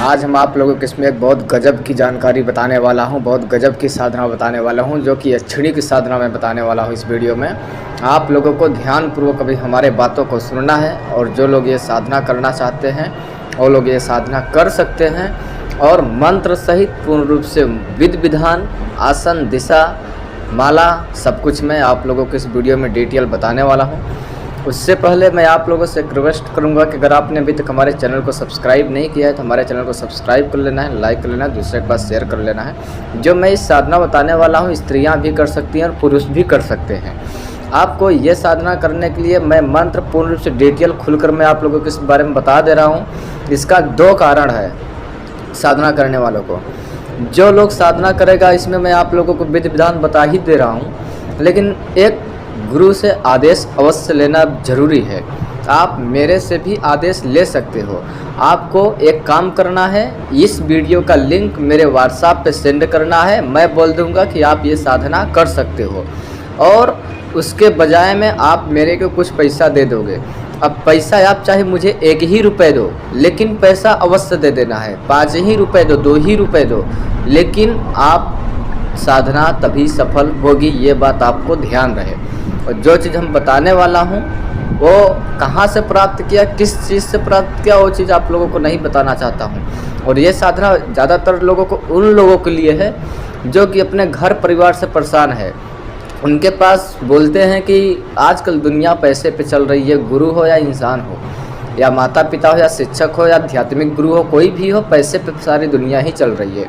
आज हम आप लोगों को इसमें एक बहुत गजब की जानकारी बताने वाला हूं, बहुत गजब की साधना बताने वाला हूं, जो कि यक्षिणी की साधना मैं बताने वाला हूं। इस वीडियो में आप लोगों को ध्यानपूर्वक अभी हमारे बातों को सुनना है, और जो लोग ये साधना करना चाहते हैं वो लोग ये साधना कर सकते हैं, और मंत्र सहित पूर्ण रूप से विधि विधान, आसन, दिशा, माला, सब कुछ मैं आप लोगों को इस वीडियो में डिटेल बताने वाला हूँ। उससे पहले मैं आप लोगों से रिक्वेस्ट करूंगा कि अगर आपने अभी तक हमारे चैनल को सब्सक्राइब नहीं किया है तो हमारे चैनल को सब्सक्राइब कर लेना है, लाइक कर लेना है, दूसरे के पास शेयर कर लेना है। जो मैं इस साधना बताने वाला हूं, स्त्रियां भी कर सकती हैं और पुरुष भी कर सकते हैं। आपको ये साधना करने के लिए मैं मंत्र पूर्ण रूप से डिटेल खुलकर मैं आप लोगों को इस बारे में बता दे रहा हूँ। इसका 2 कारण है साधना करने वालों को। जो लोग साधना करेगा, इसमें मैं आप लोगों को विधि विधान बता ही दे रहा हूँ, लेकिन एक गुरु से आदेश अवश्य लेना जरूरी है। आप मेरे से भी आदेश ले सकते हो। आपको एक काम करना है, इस वीडियो का लिंक मेरे व्हाट्सएप पे सेंड करना है। मैं बोल दूंगा कि आप ये साधना कर सकते हो, और उसके बजाय में आप मेरे को कुछ पैसा दे दोगे। अब पैसा आप चाहे मुझे 1 ही रुपये दो, लेकिन पैसा अवश्य दे देना है। 5 ही रुपये दो, 2 ही रुपये दो, लेकिन आप साधना तभी सफल होगी। ये बात आपको ध्यान रहे। और जो चीज़ हम बताने वाला हूँ वो कहाँ से प्राप्त किया, किस चीज़ से प्राप्त किया, वो चीज़ आप लोगों को नहीं बताना चाहता हूँ। और ये साधना ज़्यादातर लोगों को, उन लोगों के लिए है जो कि अपने घर परिवार से परेशान है। उनके पास बोलते हैं कि आजकल दुनिया पैसे पे चल रही है। गुरु हो या इंसान हो, या माता पिता हो, या शिक्षक हो, या आध्यात्मिक गुरु हो, कोई भी हो, पैसे पे सारी दुनिया ही चल रही है।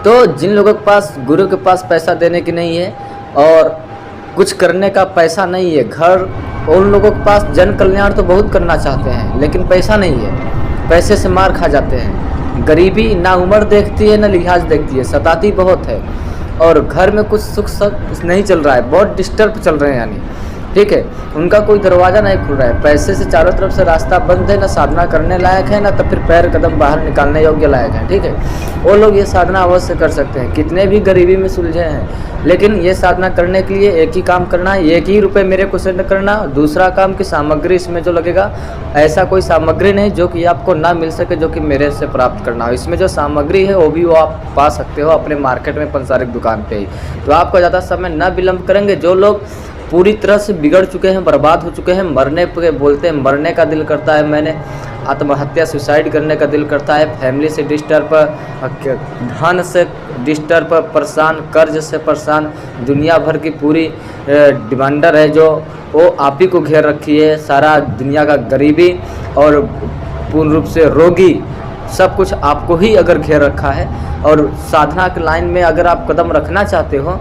तो जिन लोगों के पास, गुरु के पास पैसा देने की नहीं है और कुछ करने का पैसा नहीं है, घर, उन लोगों के पास जन कल्याण तो बहुत करना चाहते हैं, लेकिन पैसा नहीं है, पैसे से मार खा जाते हैं। गरीबी ना उम्र देखती है ना लिहाज देखती है, सताती बहुत है, और घर में कुछ सुख नहीं चल रहा है, बहुत डिस्टर्ब चल रहे हैं, यानी ठीक है, उनका कोई दरवाज़ा नहीं खुल रहा है। पैसे से चारों तरफ से रास्ता बंद है, ना साधना करने लायक है, ना तो फिर पैर कदम बाहर निकालने योग्य लायक है। ठीक है, वो लोग ये साधना अवश्य कर सकते हैं, कितने भी गरीबी में सुलझे हैं। लेकिन ये साधना करने के लिए एक ही काम करना है, 1 ही रुपये मेरे को सेंड करना। दूसरा काम की सामग्री इसमें जो लगेगा, ऐसा कोई सामग्री नहीं जो कि आपको ना मिल सके, जो कि मेरे से प्राप्त करना हो। इसमें जो सामग्री है वो भी वो आप पा सकते हो अपने मार्केट में, पंसारिक दुकान पे ही। तो आपको ज़्यादा समय ना विलम्ब करेंगे। जो लोग पूरी तरह से बिगड़ चुके हैं, बर्बाद हो चुके हैं, मरने पे बोलते हैं, मरने का दिल करता है, मैंने आत्महत्या, सुसाइड करने का दिल करता है, फैमिली से डिस्टर्ब, धन से डिस्टर्ब, परेशान, कर्ज से परेशान, दुनिया भर की पूरी डिमांडर है जो वो आप ही को घेर रखी है, सारा दुनिया का गरीबी और पूर्ण रूप से रोगी, सब कुछ आपको ही अगर घेर रखा है। और साधना के लाइन में अगर आप कदम रखना चाहते हो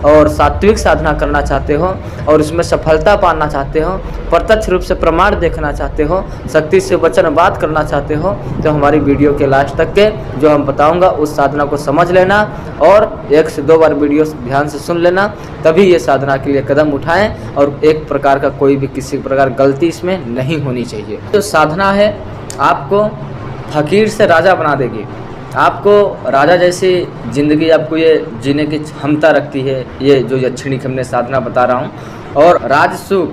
और सात्विक साधना करना चाहते हो और उसमें सफलता पाना चाहते हो, प्रत्यक्ष रूप से प्रमाण देखना चाहते हो, शक्ति से वचन बात करना चाहते हो, तो हमारी वीडियो के लास्ट तक के जो हम बताऊंगा उस साधना को समझ लेना, और 1 से 2 बार वीडियो ध्यान से सुन लेना, तभी ये साधना के लिए कदम उठाएं। और एक प्रकार का कोई भी किसी प्रकार गलती इसमें नहीं होनी चाहिए। तो साधना है आपको फकीर से राजा बना देगी। आपको राजा जैसी ज़िंदगी आपको ये जीने की क्षमता रखती है, ये जो यक्षिणी की हमने साधना बता रहा हूँ। और राज सुख,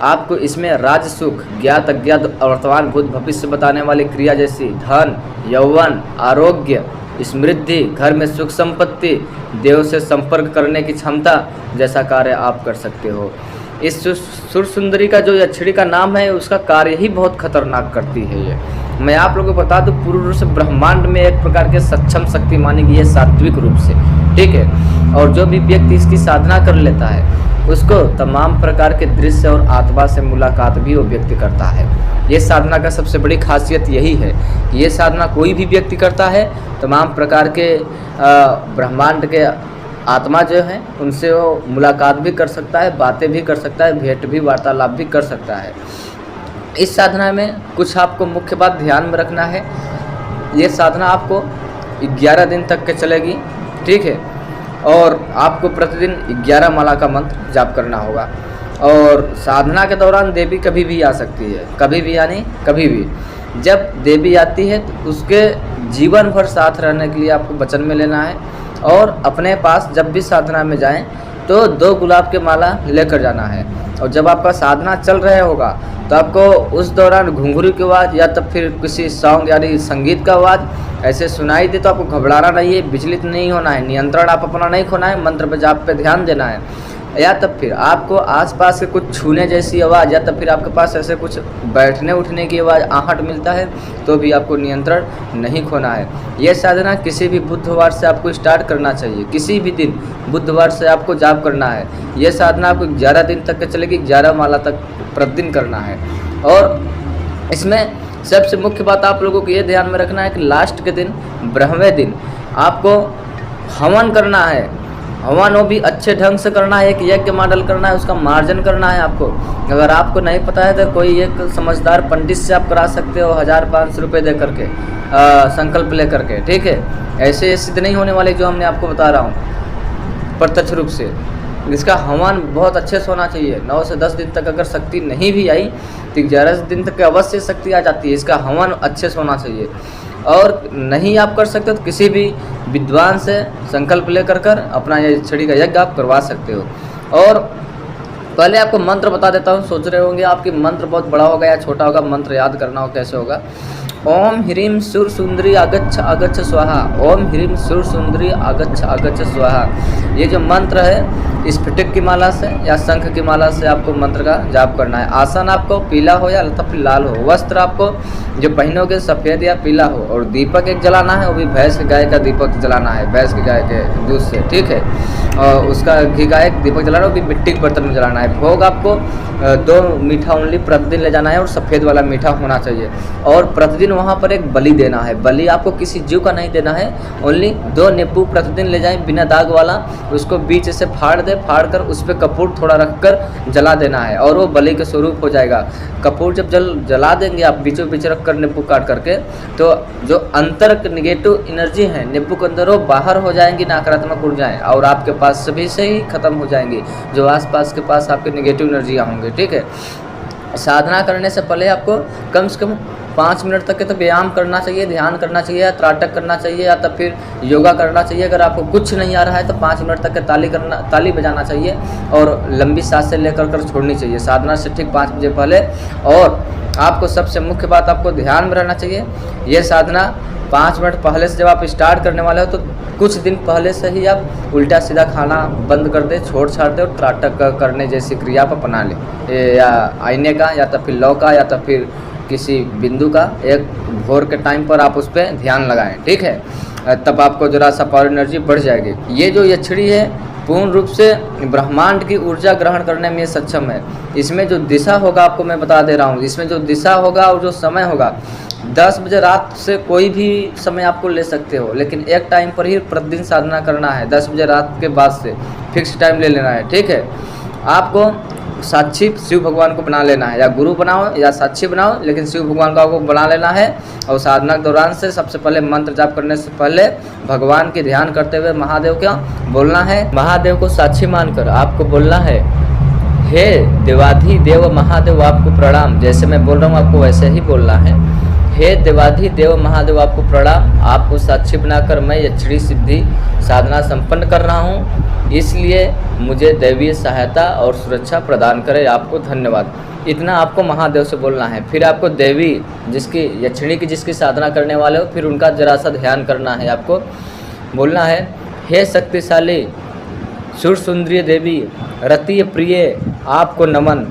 आपको इसमें राज सुख, ज्ञात अज्ञात, वर्तमान भूत भविष्य बताने वाली क्रिया जैसी धन, यौवन, आरोग्य, समृद्धि, घर में सुख संपत्ति, देव से संपर्क करने की क्षमता जैसा कार्य आप कर सकते हो। इस सुर सुंदरी का जो यक्षिणी का नाम है, उसका कार्य ही बहुत खतरनाक करती है। ये मैं आप लोगों को बता दूं, पूर्ण रूप से ब्रह्मांड में एक प्रकार के सक्षम शक्ति मानी गई है सात्विक रूप से। ठीक है, और जो भी व्यक्ति इसकी साधना कर लेता है उसको तमाम प्रकार के दृश्य और आत्मा से मुलाकात भी वो व्यक्ति करता है। ये साधना का सबसे बड़ी खासियत यही है। ये साधना कोई भी व्यक्ति करता है, तमाम प्रकार के ब्रह्मांड के आत्मा जो है उनसे वो मुलाकात भी कर सकता है, बातें भी कर सकता है, भेंट भी, वार्तालाप भी कर सकता है। इस साधना में कुछ आपको मुख्य बात ध्यान में रखना है। ये साधना आपको 11 दिन तक के चलेगी। ठीक है, और आपको प्रतिदिन 11 माला का मंत्र जाप करना होगा। और साधना के दौरान देवी कभी भी आ सकती है, कभी भी, यानी कभी भी। जब देवी आती है तो उसके जीवन भर साथ रहने के लिए आपको वचन में लेना है, और अपने पास जब भी साधना में जाएं तो 2 गुलाब के माला लेकर जाना है। और जब आपका साधना चल रहा होगा तो आपको उस दौरान घुंघरू की आवाज़ या तो फिर किसी सॉन्ग यानी संगीत का आवाज़ ऐसे सुनाई दे तो आपको घबराना नहीं है, विचलित नहीं होना है, नियंत्रण आप अपना नहीं खोना है, मंत्र पे जाप पे ध्यान देना है। या तब फिर आपको आसपास के कुछ छूने जैसी आवाज़ या तब फिर आपके पास ऐसे कुछ बैठने उठने की आवाज़, आहट मिलता है तो भी आपको नियंत्रण नहीं खोना है। यह साधना किसी भी बुधवार से आपको स्टार्ट करना चाहिए, किसी भी दिन बुधवार से आपको जाप करना है। यह साधना आपको 11 दिन तक चलेगी, 11 माला तक प्रतिदिन करना है। और इसमें सबसे मुख्य बात आप लोगों को ये ध्यान में रखना है कि लास्ट के दिन, ब्रह्मवें दिन आपको हवन करना है। हवन वो भी अच्छे ढंग से करना है, एक यज्ञ मॉडल करना है, उसका मार्जन करना है आपको। अगर आपको नहीं पता है तो कोई एक समझदार पंडित से आप करा सकते हो 1500 रुपये दे करके, संकल्प ले करके, ठीक है। ऐसे सिद्ध नहीं होने वाले जो हमने आपको बता रहा हूँ प्रत्यक्ष रूप से। इसका हवन बहुत अच्छे से होना चाहिए। 9 से 10 दिन तक अगर शक्ति नहीं भी आई तो 11 दिन तक अवश्य शक्ति आ जाती है। इसका हवन अच्छे से होना चाहिए। और नहीं आप कर सकते तो किसी भी विद्वान से संकल्प लेकर कर अपना ये छड़ी का यज्ञ आप करवा सकते हो। और पहले आपको मंत्र बता देता हूँ। सोच रहे होंगे आपकी मंत्र बहुत बड़ा होगा या छोटा होगा, मंत्र याद करना हो कैसे होगा। ओम ह्रीं सुर सुंदरी आगच्छ आगच्छ स्वाहा, ओम ह्रीं सुर सुंदरी आगच्छ आगच्छ स्वाहा। ये जो मंत्र है स्फटिक की माला से या शंख की माला से आपको मंत्र का जाप करना है। आसन आपको पीला हो या फिर लाल हो, वस्त्र आपको जो पहनोगे सफ़ेद या पीला हो, और दीपक एक जलाना है, वो भी भैंस के गाय का दीपक जलाना है, भैंस के गाय के दूध से, ठीक है। और उसका घी का एक दीपक जलाना, वो भी मिट्टी के बर्तन में जलाना है। भोग आपको 2 मीठा ओनली प्रतिदिन ले जाना है और सफ़ेद वाला मीठा होना चाहिए। और प्रतिदिन वहाँ पर एक बलि देना है। बलि आपको किसी जीव का नहीं देना है, ओनली 2 नींबू प्रतिदिन ले जाएं बिना दाग वाला, उसको बीच से फाड़ दे, फाड़ कर उस पर कपूर थोड़ा रखकर जला देना है और वो बलि के स्वरूप हो जाएगा। कपूर जब जला देंगे आप बीचों बीच रख कर नींबू काट करके, तो जो अंतर निगेटिव एनर्जी है नींबू के अंदर वो बाहर हो जाएंगी, नकारात्मक ऊर्जाएं, और आपके पास सभी से ही खत्म हो जाएंगी जो आसपास के पास आपके नेगेटिव एनर्जियाँ होंगे, ठीक है। साधना करने से पहले आपको कम से कम 5 मिनट तक के तो व्यायाम करना चाहिए, ध्यान करना चाहिए, या त्राटक करना चाहिए, या तब फिर योगा करना चाहिए। अगर आपको कुछ नहीं आ रहा है तो 5 मिनट तक के ताली बजाना चाहिए और लंबी सांसें लेकर कर छोड़नी चाहिए साधना से ठीक 5 बजे पहले। और आपको सबसे मुख्य बात आपको ध्यान में रहना चाहिए, ये साधना 5 मिनट पहले से जब आप स्टार्ट करने वाले हो तो कुछ दिन पहले से ही आप उल्टा सीधा खाना बंद कर दे, छोड़ छाड़ दे और त्राटक करने जैसी क्रिया आप अपना ले, या आईने का या तो फिर लौ का या तो फिर किसी बिंदु का एक भोर के टाइम पर आप उस पर ध्यान लगाएं, ठीक है। तब आपको जरा सा पावर एनर्जी बढ़ जाएगी। ये जो यक्षिणी है पूर्ण रूप से ब्रह्मांड की ऊर्जा ग्रहण करने में सक्षम है। इसमें जो दिशा होगा आपको मैं बता दे रहा हूँ, इसमें जो दिशा होगा और जो समय होगा 10 बजे रात से कोई भी समय आपको ले सकते हो, लेकिन एक टाइम पर ही प्रतिदिन साधना करना है। 10 बजे रात के बाद से फिक्स टाइम ले लेना है, ठीक है। आपको साक्षी शिव भगवान को बना लेना है, या गुरु बनाओ या साक्षी बनाओ, लेकिन शिव भगवान को आपको बना लेना है। और साधना के दौरान से सबसे पहले मंत्र जाप करने से पहले भगवान के ध्यान करते हुए महादेव क्या बोलना है, महादेव को साक्षी मानकर आपको बोलना है, हे देवाधिदेव महादेव आपको प्रणाम। जैसे मैं बोल रहा हूँ आपको वैसे ही बोलना है। हे देवाधिदेव महादेव आपको प्रणाम, आपको साक्षी बनाकर मैं यक्षिणी सिद्धि साधना संपन्न कर रहा हूँ, इसलिए मुझे दैवीय सहायता और सुरक्षा प्रदान करे, आपको धन्यवाद। इतना आपको महादेव से बोलना है। फिर आपको देवी जिसकी यक्षिणी की जिसकी साधना करने वाले हो, फिर उनका जरा सा ध्यान करना है। आपको बोलना है, हे शक्तिशाली सुर सुंदरी देवी रतीय प्रिय आपको नमन,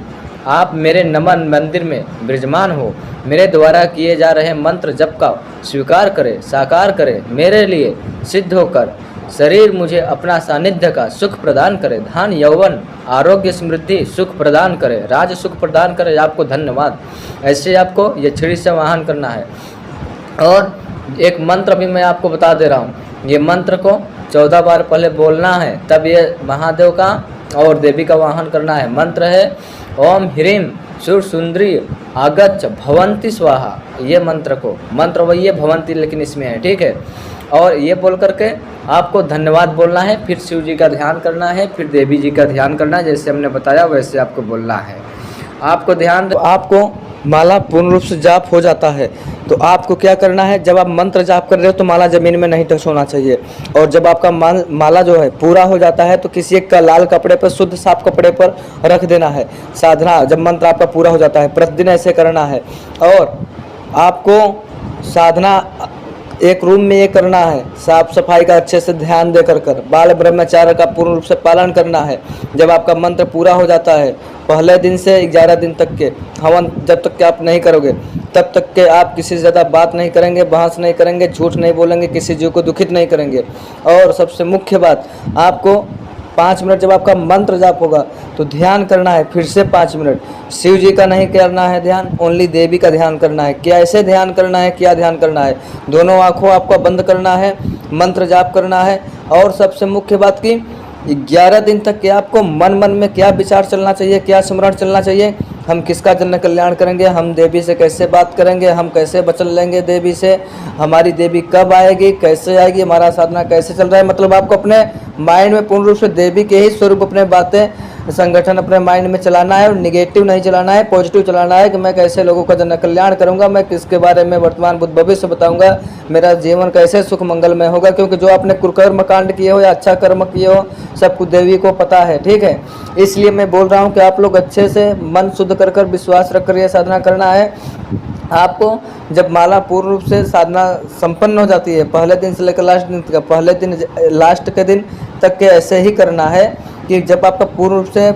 आप मेरे नमन मंदिर में विराजमान हो, मेरे द्वारा किए जा रहे मंत्र जप का स्वीकार करें, साकार करें, मेरे लिए सिद्ध होकर शरीर मुझे अपना सानिध्य का सुख प्रदान करे, धन यौवन आरोग्य समृद्धि सुख प्रदान करे, राज सुख प्रदान करे, आपको धन्यवाद। ऐसे आपको ये छड़ी से वाहन करना है। और एक मंत्र भी मैं आपको बता दे रहा हूँ, ये मंत्र को 14 बार पहले बोलना है, तब ये महादेव का और देवी का वाहन करना है। मंत्र है ओम ह्रीं सुर सुंदरी आगच्छ भवंती स्वाहा। ये मंत्र को, मंत्र वही है भवंती लेकिन इसमें है, ठीक है। और ये बोल करके आपको धन्यवाद बोलना है, फिर शिव जी का ध्यान करना है, फिर देवी जी का ध्यान करना है, जैसे हमने बताया वैसे आपको बोलना है। आपको ध्यान आपको माला पूर्ण रूप से जाप हो जाता है। तो आपको क्या करना है, जब आप मंत्र जाप कर रहे हो तो माला ज़मीन में नहीं टच होना चाहिए। और जब आपका माला जो है पूरा हो जाता है तो किसी एक लाल कपड़े पर, शुद्ध साफ कपड़े पर रख देना है। साधना जब मंत्र आपका पूरा हो जाता है प्रतिदिन ऐसे करना है। और आपको साधना एक रूम में ये करना है, साफ सफाई का अच्छे से ध्यान दे कर बाल ब्रह्मचार्य का पूर्ण रूप से पालन करना है। जब आपका मंत्र पूरा हो जाता है, पहले दिन से 11 दिन तक के हवन जब तक के आप नहीं करोगे तब तक के आप किसी से ज़्यादा बात नहीं करेंगे, बहस नहीं करेंगे, झूठ नहीं बोलेंगे, किसी जीव को दुखित नहीं करेंगे। और सबसे मुख्य बात, आपको 5 मिनट जब आपका मंत्र जाप होगा तो ध्यान करना है फिर से 5 मिनट। शिव जी का नहीं करना है ध्यान, ओनली देवी का ध्यान करना है। क्या ऐसे ध्यान करना है, क्या ध्यान करना है, दोनों आँखों आपको बंद करना है, मंत्र जाप करना है। और सबसे मुख्य बात की 11 दिन तक के आपको मन में क्या विचार चलना चाहिए, क्या स्मरण चलना चाहिए, हम किसका जन कल्याण करेंगे, हम देवी से कैसे बात करेंगे, हम कैसे वचन लेंगे देवी से, हमारी देवी कब आएगी, कैसे आएगी, हमारा साधना कैसे चल रहा है। मतलब आपको अपने माइंड में पूर्ण रूप से देवी के ही स्वरूप अपने बातें संगठन अपने माइंड में चलाना है। और निगेटिव नहीं चलाना है, पॉजिटिव चलाना है कि मैं कैसे लोगों का जन कल्याण करूंगा, मैं किसके बारे में वर्तमान बुद्ध भविष्य बताऊंगा, मेरा जीवन कैसे सुख मंगलमय होगा। क्योंकि जो आपने कुकर्म कांड किए हो या अच्छा कर्म किए हो सब कुछ देवी को पता है, ठीक है। इसलिए मैं बोल रहा हूँ कि आप लोग अच्छे से मन शुद्ध कर विश्वास रख कर यह साधना करना है। आपको जब माला पूर्ण रूप से साधना संपन्न हो जाती है, पहले दिन से लेकर लास्ट दिन तक, पहले दिन लास्ट के दिन तक के ऐसे ही करना है कि जब आपका पूर्ण रूप से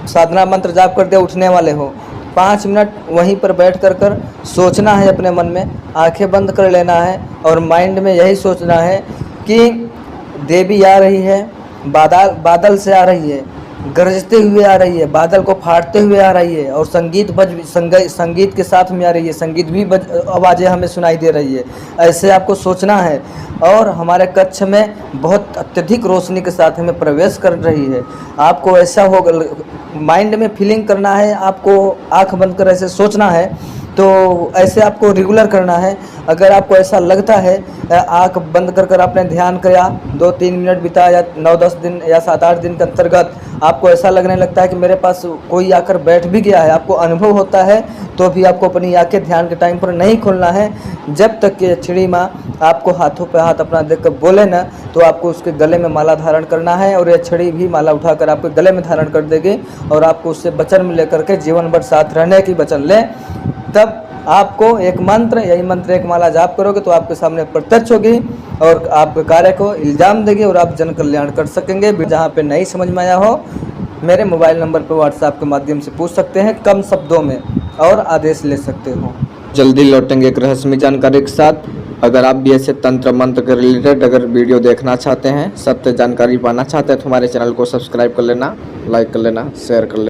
साधना मंत्र जाप कर दे उठने वाले हो, 5 मिनट वहीं पर बैठ कर सोचना है अपने मन में, आंखें बंद कर लेना है और माइंड में यही सोचना है कि देवी आ रही है, बादल से आ रही है, गरजते हुए आ रही है, बादल को फाड़ते हुए आ रही है, और संगीत के साथ में आ रही है, संगीत भी आवाज़ें हमें सुनाई दे रही है। ऐसे आपको सोचना है। और हमारे कक्ष में बहुत अत्यधिक रोशनी के साथ हमें प्रवेश कर रही है। आपको ऐसा हो माइंड में फीलिंग करना है, आपको आंख बंद कर ऐसे सोचना है। तो ऐसे आपको रेगुलर करना है। अगर आपको ऐसा लगता है आंख बंद कर आपने ध्यान किया, 2-3 मिनट बिताया, 9-10 दिन या 7-8 दिन के अंतर्गत आपको ऐसा लगने लगता है कि मेरे पास कोई आकर बैठ भी गया है, आपको अनुभव होता है, तो भी आपको अपनी आंखें ध्यान के टाइम पर नहीं खोलना है जब तक कि छिड़ी माँ आपको हाथों पे हाथ अपना देकर बोले ना। तो आपको उसके गले में माला धारण करना है और ये छड़ी भी माला उठाकर आपके गले में धारण कर देगी और आपको उससे वचन में लेकर के जीवन भर साथ रहने की वचन लें। तब आपको एक मंत्र, यही मंत्र एक माला जाप करोगे तो आपके सामने प्रत्यक्ष होगी और आपके कार्य को इल्जाम देगी और आप जन कल्याण कर सकेंगे। जहाँ पे नहीं समझ में आया हो, मेरे मोबाइल नंबर पर व्हाट्सएप के माध्यम से पूछ सकते हैं, कम शब्दों में, और आदेश ले सकते हो। जल्दी लौटेंगे एक रहस्यमय जानकारी के साथ। अगर आप भी ऐसे तंत्र मंत्र के रिलेटेड अगर वीडियो देखना चाहते हैं, सत्य जानकारी पाना चाहते हैं तो हमारे चैनल को सब्सक्राइब कर लेना, लाइक कर लेना, शेयर कर लेना।